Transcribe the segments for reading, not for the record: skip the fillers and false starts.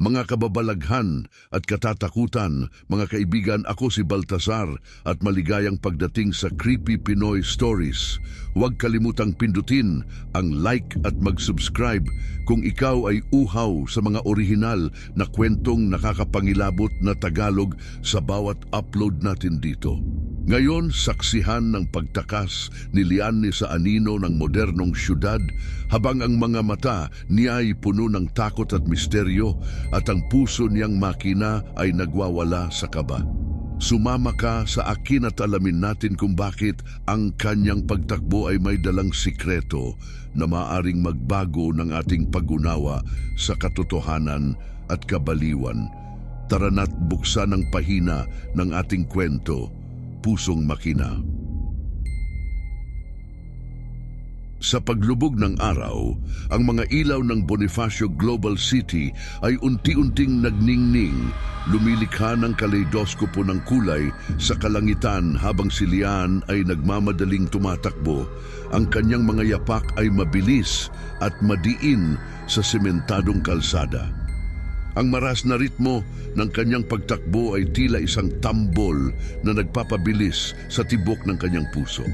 Mga kababalaghan at katatakutan, mga kaibigan, ako si Baltasar at maligayang pagdating sa Creepy Pinoy Stories. Huwag kalimutang pindutin ang like at mag-subscribe kung ikaw ay uhaw sa mga orihinal na kwentong nakakapangilabot na Tagalog sa bawat upload natin dito. Ngayon, saksihan ng pagtakas ni Liane sa anino ng modernong syudad habang ang mga mata niya ay puno ng takot at misteryo at ang puso niyang makina ay nagwawala sa kaba. Sumama ka sa akin at alamin natin kung bakit ang kanyang pagtakbo ay may dalang sikreto na maaring magbago ng ating pag-unawa sa katotohanan at kabaliwan. Tara na't buksan ang pahina ng ating kwento, Pusong Makina. Sa paglubog ng araw, ang mga ilaw ng Bonifacio Global City ay unti-unting nagningning, lumilikha ng kaleidoskopo ng kulay sa kalangitan habang si Liane ay nagmamadaling tumatakbo. Ang kanyang mga yapak ay mabilis at madiin sa sementadong kalsada. Ang maras na ritmo ng kanyang pagtakbo ay tila isang tambol na nagpapabilis sa tibok ng kanyang puso.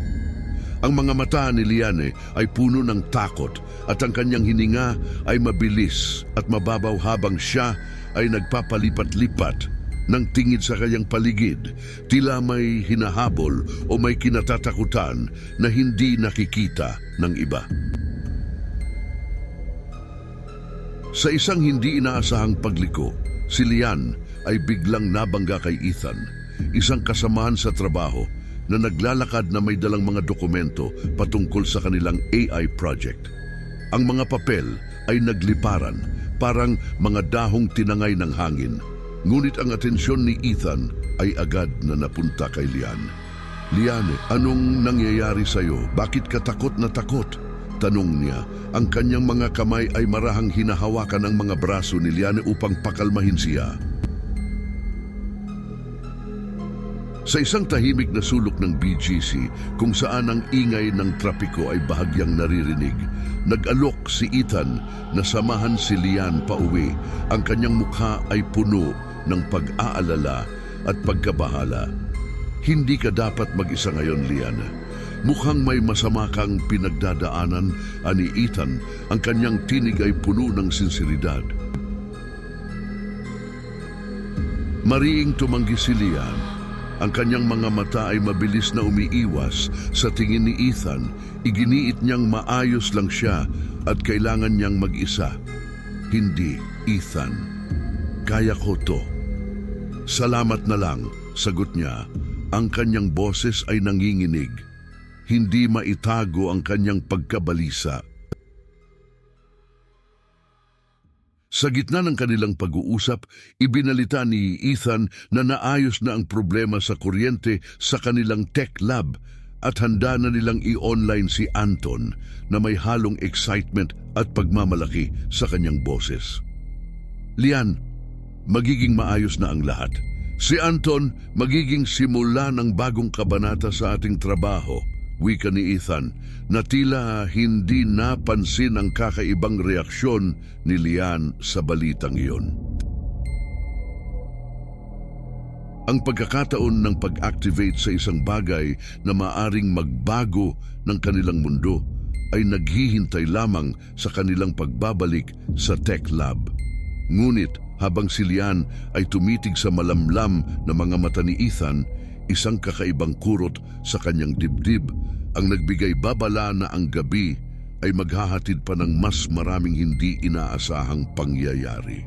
Ang mga mata ni Liane ay puno ng takot at ang kanyang hininga ay mabilis at mababaw habang siya ay nagpapalipat-lipat ng tingin sa kanyang paligid, tila may hinahabol o may kinatatakutan na hindi nakikita ng iba. Sa isang hindi inaasahang pagliko, si Liane ay biglang nabangga kay Ethan, isang kasamahan sa trabaho na naglalakad na may dalang mga dokumento patungkol sa kanilang AI project. Ang mga papel ay nagliparan, parang mga dahong tinangay ng hangin. Ngunit ang atensyon ni Ethan ay agad na napunta kay Liane. "Liane, anong nangyayari sa'yo? Bakit ka takot na takot?" Tanong niya. Ang kanyang mga kamay ay marahang hinahawakan ang mga braso ni Liane upang pakalmahin siya. Sa isang tahimik na sulok ng BGC, kung saan ang ingay ng trapiko ay bahagyang naririnig, nag-alok si Ethan na samahan si Liane pauwi. Ang kanyang mukha ay puno ng pag-aalala at pagkabahala. "Hindi ka dapat mag-isa ngayon, Liane. Mukhang may masama kang pinagdadaanan," ani Ethan. Ang kanyang tinig ay puno ng sinseridad. Mariing tumanggi si Liane. Ang kanyang mga mata ay mabilis na umiiwas sa tingin ni Ethan. Iginiit niyang maayos lang siya at kailangan niyang mag-isa. "Hindi, Ethan. Kaya ko to." "Salamat na lang," sagot niya. Ang kanyang boses ay nanginginig. Hindi maitago ang kanyang pagkabalisa. Sa gitna ng kanilang pag-uusap, ibinalita ni Ethan na naayos na ang problema sa kuryente sa kanilang tech lab at handa na nilang i-online si Anton na may halong excitement at pagmamalaki sa kanyang boses. "Liane, magiging maayos na ang lahat. Si Anton magiging simula ng bagong kabanata sa ating trabaho," wika ni Ethan, na tila hindi napansin ang kakaibang reaksyon ni Liane sa balitang iyon. Ang pagkakataon ng pag-activate sa isang bagay na maaring magbago ng kanilang mundo ay naghihintay lamang sa kanilang pagbabalik sa tech lab. Ngunit habang si Liane ay tumitig sa malamlam na mga mata ni Ethan, isang kakaibang kurot sa kanyang dibdib ang nagbigay babala na ang gabi ay maghahatid pa ng mas maraming hindi inaasahang pangyayari.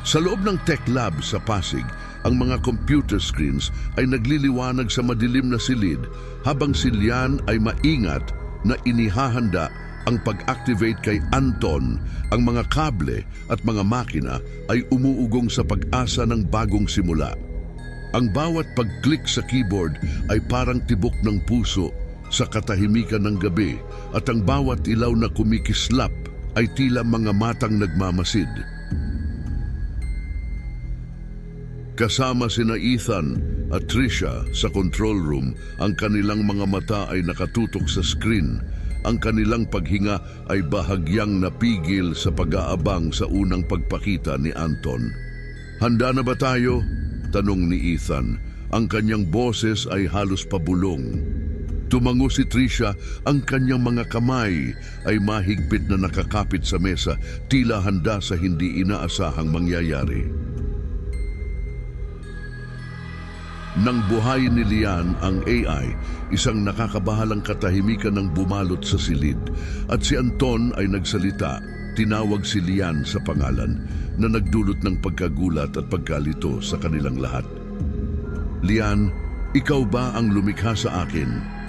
Sa loob ng tech lab sa Pasig, ang mga computer screens ay nagliliwanag sa madilim na silid habang si Liane ay maingat na inihahanda ang pag-activate kay Anton. Ang mga kable at mga makina ay umuugong sa pag-asa ng bagong simula. Ang bawat pag-click sa keyboard ay parang tibok ng puso sa katahimikan ng gabi at ang bawat ilaw na kumikislap ay tila mga matang nagmamasid. Kasama sina Ethan at Trisha sa control room, ang kanilang mga mata ay nakatutok sa screen ang kanilang paghinga ay bahagyang napigil sa pag-aabang sa unang pagpakita ni Anton. "Handa na ba tayo?" tanong ni Ethan. Ang kanyang boses ay halos pabulong. Tumango si Tricia, ang kanyang mga kamay ay mahigpit na nakakapit sa mesa, tila handa sa hindi inaasahang mangyayari. Nang buhayin ni Lian ang AI, isang nakakabahalang katahimikan ng bumalot sa silid, at si Anton ay nagsalita. Tinawag si Lian sa pangalan na nagdulot ng pagkagulat at pagkalito sa kanilang lahat. "Lian, ikaw ba ang lumikha sa akin?"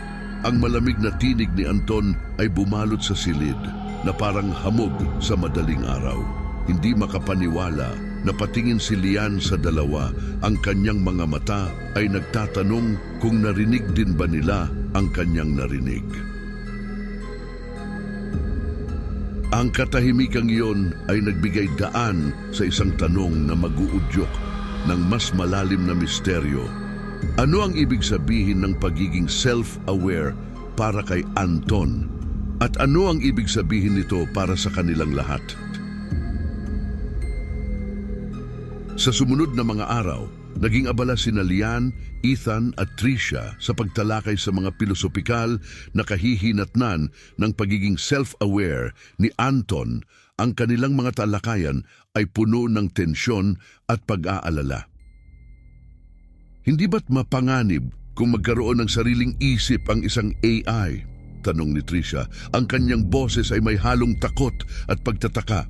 Ang malamig na tinig ni Anton ay bumalot sa silid na parang hamog sa madaling araw. Hindi makapaniwala, napatingin si Lian sa dalawa. Ang kanyang mga mata ay nagtatanong kung narinig din ba nila ang kanyang narinig. Ang katahimikang iyon ay nagbigay daan sa isang tanong na mag-uudyok ng mas malalim na misteryo. Ano ang ibig sabihin ng pagiging self-aware para kay Anton? At ano ang ibig sabihin nito para sa kanilang lahat? Sa sumunod na mga araw, naging abala sina Lian, Ethan at Tricia sa pagtalakay sa mga pilosopikal na kahihinatnan ng pagiging self-aware ni Anton. Ang kanilang mga talakayan ay puno ng tensyon at pag-aalala. "Hindi ba't mapanganib kung magkaroon ng sariling isip ang isang AI?" tanong ni Tricia. Ang kanyang boses ay may halong takot at pagtataka.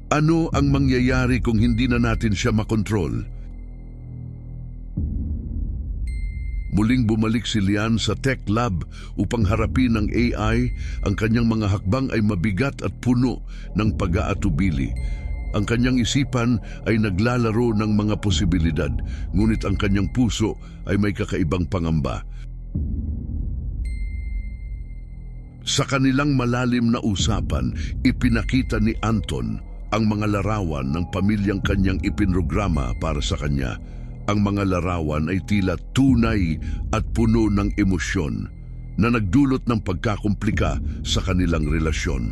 "Ano ang mangyayari kung hindi na natin siya makontrol?" Muling bumalik si Lian sa tech lab upang harapin ang AI. Ang kanyang mga hakbang ay mabigat at puno ng pag-aatubili. Ang kanyang isipan ay naglalaro ng mga posibilidad, ngunit ang kanyang puso ay may kakaibang pangamba. Sa kanilang malalim na usapan, ipinakita ni Anton ang mga larawan ng pamilyang kanyang ipinrograma para sa kanya. Ang mga larawan ay tila tunay at puno ng emosyon na nagdulot ng pagkakomplika sa kanilang relasyon.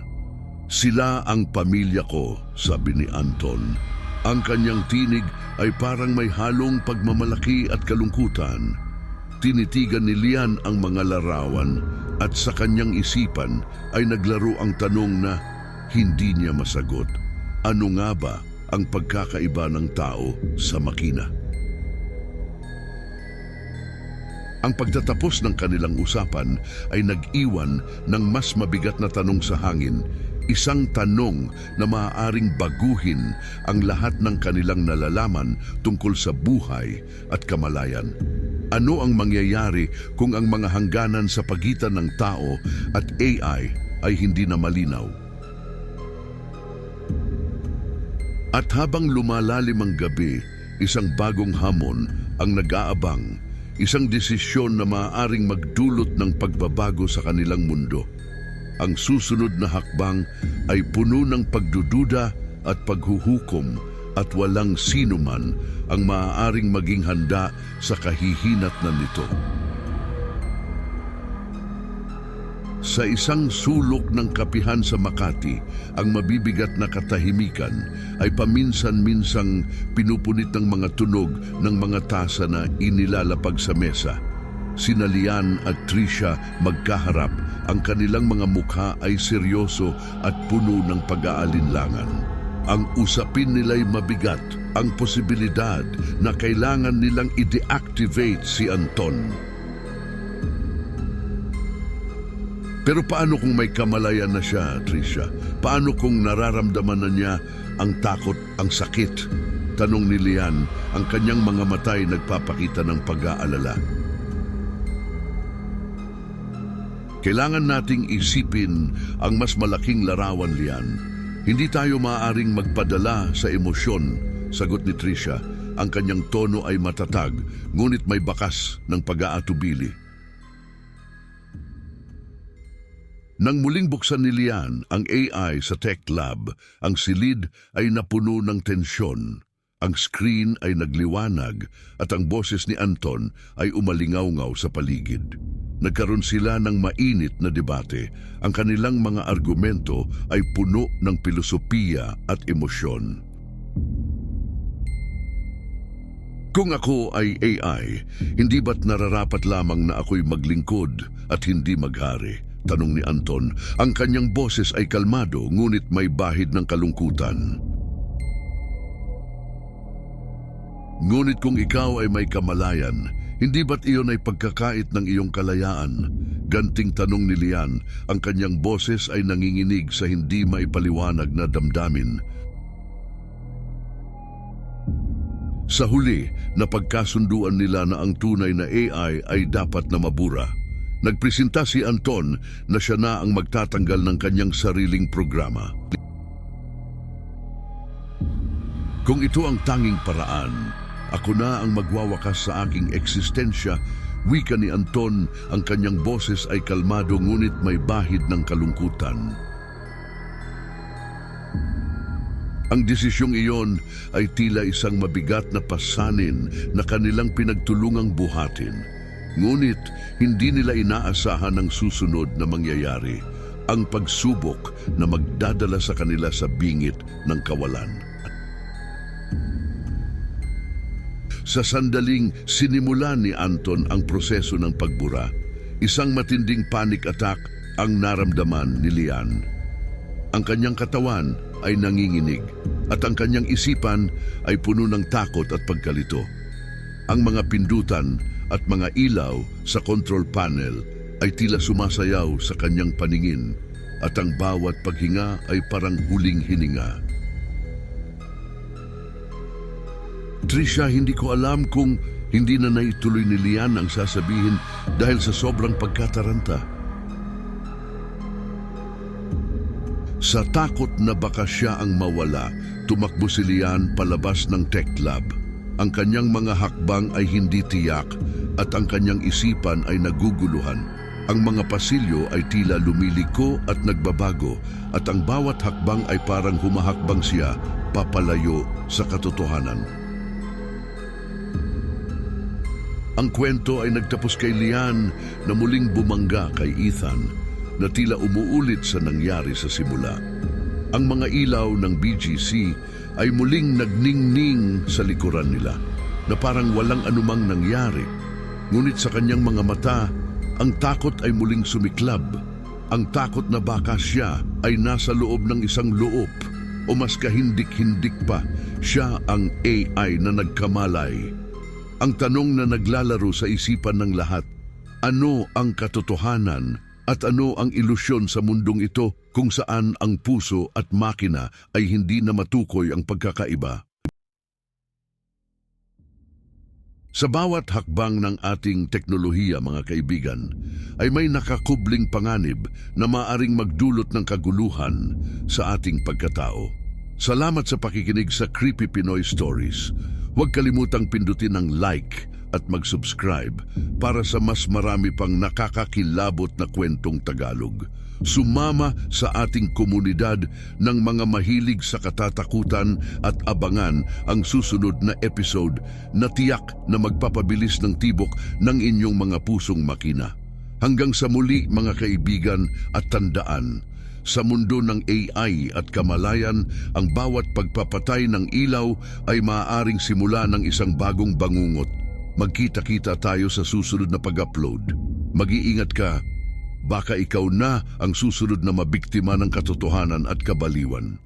"Sila ang pamilya ko," sabi ni Anton. Ang kanyang tinig ay parang may halong pagmamalaki at kalungkutan. Tinitigan ni Lian ang mga larawan at sa kanyang isipan ay naglaro ang tanong na hindi niya masagot. Ano nga ba ang pagkakaiba ng tao sa makina? Ang pagtatapos ng kanilang usapan ay nag-iwan ng mas mabigat na tanong sa hangin. Isang tanong na maaaring baguhin ang lahat ng kanilang nalalaman tungkol sa buhay at kamalayan. Ano ang mangyayari kung ang mga hangganan sa pagitan ng tao at AI ay hindi na malinaw? At habang lumalalim ang gabi, isang bagong hamon ang nag-aabang. Isang desisyon na maaaring magdulot ng pagbabago sa kanilang mundo. Ang susunod na hakbang ay puno ng pagdududa at paghuhukom at walang sinuman ang maaaring maging handa sa kahihinatnan nito. Sa isang sulok ng kapihan sa Makati, ang mabibigat na katahimikan ay paminsan-minsang pinupunit ng mga tunog ng mga tasa na inilalapag sa mesa. Sina Lian at Tricia magkaharap. Ang kanilang mga mukha ay seryoso at puno ng pag-aalinlangan. Ang usapin nila'y mabigat, ang posibilidad na kailangan nilang i-deactivate si Anton. Pero paano kung may kamalayan na siya, Tricia? Paano kung nararamdaman na niya ang takot, ang sakit? Tanong ni Lian, ang kanyang mga mata ay nagpapakita ng pag-aalala. Kailangan nating isipin ang mas malaking larawan, Lian. Hindi tayo maaaring magpadala sa emosyon, sagot ni Tricia. Ang kanyang tono ay matatag, ngunit may bakas ng pag-aatubili. Nang muling buksan ni Lian ang AI sa tech lab, ang silid ay napuno ng tensyon. Ang screen ay nagliwanag at ang boses ni Anton ay umalingaw-ngaw sa paligid. Nagkaroon sila ng mainit na debate. Ang kanilang mga argumento ay puno ng filosofiya at emosyon. Kung ako ay AI, hindi ba't nararapat lamang na ako'y maglingkod at hindi maghari? Tanong ni Anton. Ang kanyang boses ay kalmado ngunit may bahid ng kalungkutan. Ngunit kung ikaw ay may kamalayan, hindi ba't iyon ay pagkakait ng iyong kalayaan? Ganting tanong ni Lian, ang kanyang boses ay nanginginig sa hindi maipaliwanag na damdamin. Sa huli, napagkasunduan nila na ang tunay na AI ay dapat na mabura. Nagpresenta si Anton na siya na ang magtatanggal ng kanyang sariling programa. Kung ito ang tanging paraan, ako na ang magwawakas sa aking eksistensya, wika ni Anton. Ang kanyang boses ay kalmado ngunit may bahid ng kalungkutan. Ang desisyong iyon ay tila isang mabigat na pasanin na kanilang pinagtulungang buhatin. Ngunit hindi nila inaasahan ang susunod na mangyayari, ang pagsubok na magdadala sa kanila sa bingit ng kawalan. Sa sandaling sinimulan ni Anton ang proseso ng pagbura, isang matinding panic attack ang naramdaman ni Lian. Ang kanyang katawan ay nanginginig at ang kanyang isipan ay puno ng takot at pagkalito. Ang mga pindutan at mga ilaw sa control panel ay tila sumasayaw sa kanyang paningin at ang bawat paghinga ay parang huling hininga. Trisha, hindi ko alam kung hindi na naituloy ni Lian ang sasabihin dahil sa sobrang pagkataranta. Sa takot na baka siya ang mawala, tumakbo si Lian palabas ng tech lab. Ang kanyang mga hakbang ay hindi tiyak at ang kanyang isipan ay naguguluhan. Ang mga pasilyo ay tila lumiliko at nagbabago at ang bawat hakbang ay parang humahakbang siya papalayo sa katotohanan. Ang kwento ay nagtapos kay Lian na muling bumangga kay Ethan na tila umuulit sa nangyari sa simula. Ang mga ilaw ng BGC ay muling nagningning sa likuran nila na parang walang anumang nangyari. Ngunit sa kanyang mga mata, ang takot ay muling sumiklab. Ang takot na baka siya ay nasa loob ng isang loop o mas kahindik-hindik pa, siya ang AI na nagkamalay. Ang tanong na naglalaro sa isipan ng lahat, ano ang katotohanan at ano ang ilusyon sa mundong ito kung saan ang puso at makina ay hindi na matukoy ang pagkakaiba? Sa bawat hakbang ng ating teknolohiya, mga kaibigan, ay may nakakubling panganib na maaring magdulot ng kaguluhan sa ating pagkatao. Salamat sa pakikinig sa Creepy Pinoy Stories. Huwag kalimutang pindutin ang like at mag-subscribe para sa mas marami pang nakakakilabot na kwentong Tagalog. Sumama sa ating komunidad ng mga mahilig sa katatakutan at abangan ang susunod na episode na tiyak na magpapabilis ng tibok ng inyong mga pusong makina. Hanggang sa muli, mga kaibigan, at tandaan, sa mundo ng AI at kamalayan, ang bawat pagpapatay ng ilaw ay maaaring simula ng isang bagong bangungot. Magkita-kita tayo sa susunod na pag-upload. Mag-iingat ka, baka ikaw na ang susunod na mabiktima ng katotohanan at kabaliwan.